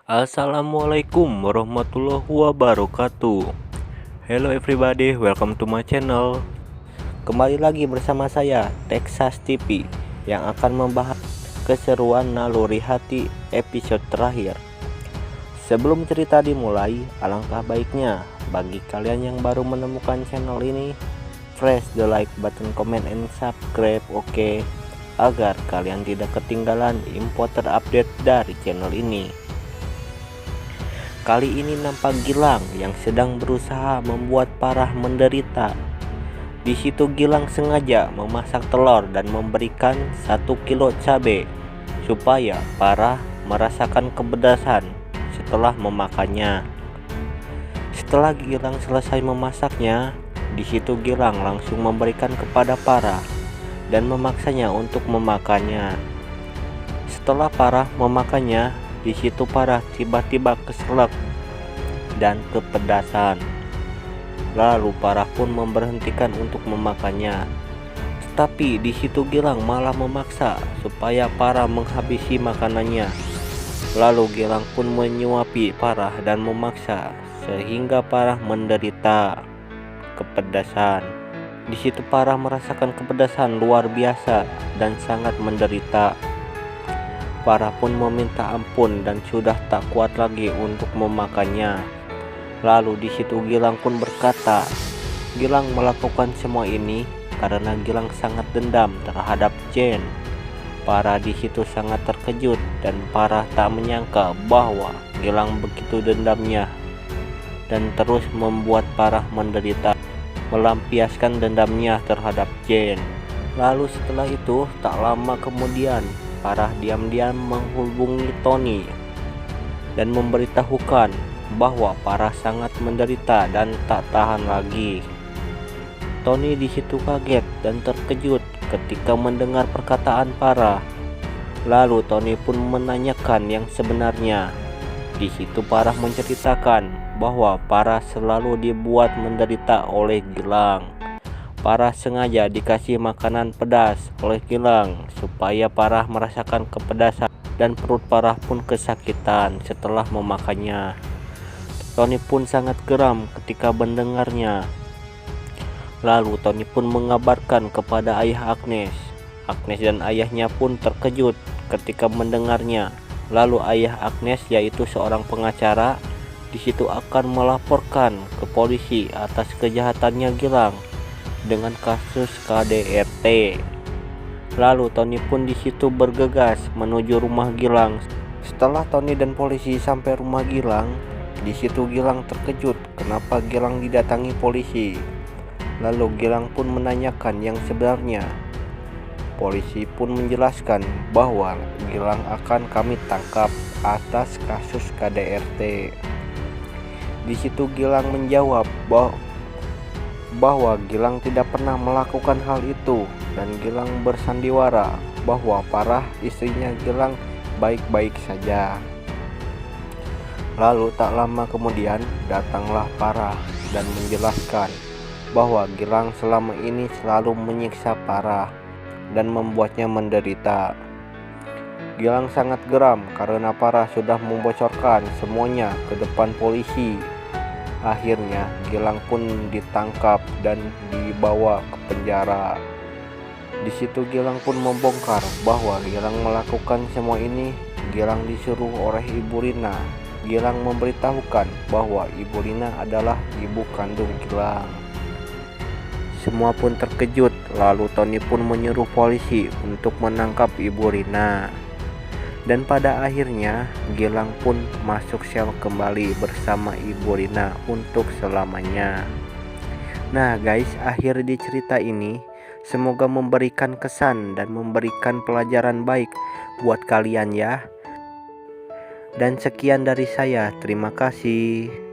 Assalamualaikum warahmatullahi wabarakatuh. Hello everybody, welcome to my channel. Kembali lagi bersama saya Texas TV yang akan membahas keseruan Naluri Hati episode terakhir. Sebelum cerita dimulai, alangkah baiknya bagi kalian yang baru menemukan channel ini, press the like button, comment and subscribe, oke? Agar kalian tidak ketinggalan info terupdate dari channel ini. Kali ini nampak Gilang yang sedang berusaha membuat Parah menderita. Di situ Gilang sengaja memasak telur dan memberikan 1 kilo cabai supaya Parah merasakan kepedasan setelah memakannya. Setelah Gilang selesai memasaknya, di situ Gilang langsung memberikan kepada Parah dan memaksanya untuk memakannya. Setelah Parah memakannya, di situ Parah tiba-tiba keselak dan kepedasan. Lalu Parah pun memberhentikan untuk memakannya. Tetapi di situ Gilang malah memaksa supaya Parah menghabisi makanannya. Lalu Gilang pun menyuapi Parah dan memaksa sehingga Parah menderita kepedasan. Di situ Parah merasakan kepedasan luar biasa dan sangat menderita. Parah pun meminta ampun dan sudah tak kuat lagi untuk memakannya. Lalu di situ Gilang pun berkata, Gilang melakukan semua ini karena Gilang sangat dendam terhadap Jen. Parah di situ sangat terkejut dan Parah tak menyangka bahwa Gilang begitu dendamnya dan terus membuat Parah menderita, melampiaskan dendamnya terhadap Jen. Lalu setelah itu tak lama kemudian Parah diam-diam menghubungi Tony dan memberitahukan bahwa Parah sangat menderita dan tak tahan lagi. Tony di situ kaget dan terkejut ketika mendengar perkataan Parah. Lalu Tony pun menanyakan yang sebenarnya. Di situ Parah menceritakan bahwa Parah selalu dibuat menderita oleh Gilang. Parah sengaja dikasih makanan pedas oleh Gilang supaya Parah merasakan kepedasan dan perut Parah pun kesakitan setelah memakannya. Tony pun sangat geram ketika mendengarnya. Lalu Tony pun mengabarkan kepada ayah Agnes. Agnes dan ayahnya pun terkejut ketika mendengarnya. Lalu ayah Agnes, yaitu seorang pengacara, di situ akan melaporkan ke polisi atas kejahatannya Gilang dengan kasus KDRT. Lalu Tony pun di situ bergegas menuju rumah Gilang. Setelah Tony dan polisi sampai rumah Gilang, di situ Gilang terkejut kenapa Gilang didatangi polisi. Lalu Gilang pun menanyakan yang sebenarnya. Polisi pun menjelaskan bahwa Gilang akan kami tangkap atas kasus KDRT. Di situ Gilang menjawab bahwa Gilang tidak pernah melakukan hal itu dan Gilang bersandiwara bahwa Parah istrinya Gilang baik-baik saja. Lalu tak lama kemudian datanglah Parah dan menjelaskan bahwa Gilang selama ini selalu menyiksa Parah dan membuatnya menderita. Gilang sangat geram karena Parah sudah membocorkan semuanya ke depan polisi. Akhirnya Gilang pun ditangkap dan dibawa ke penjara. Di situ Gilang pun membongkar bahwa Gilang melakukan semua ini Gilang disuruh oleh Ibu Rina. Gilang memberitahukan bahwa Ibu Rina adalah ibu kandung Gilang. Semua pun terkejut. Lalu Tony pun menyuruh polisi untuk menangkap Ibu Rina. Dan pada akhirnya Gilang pun masuk sel kembali bersama Ibu Rina untuk selamanya. Nah guys, akhir di cerita ini semoga memberikan kesan dan memberikan pelajaran baik buat kalian ya. Dan sekian dari saya, terima kasih.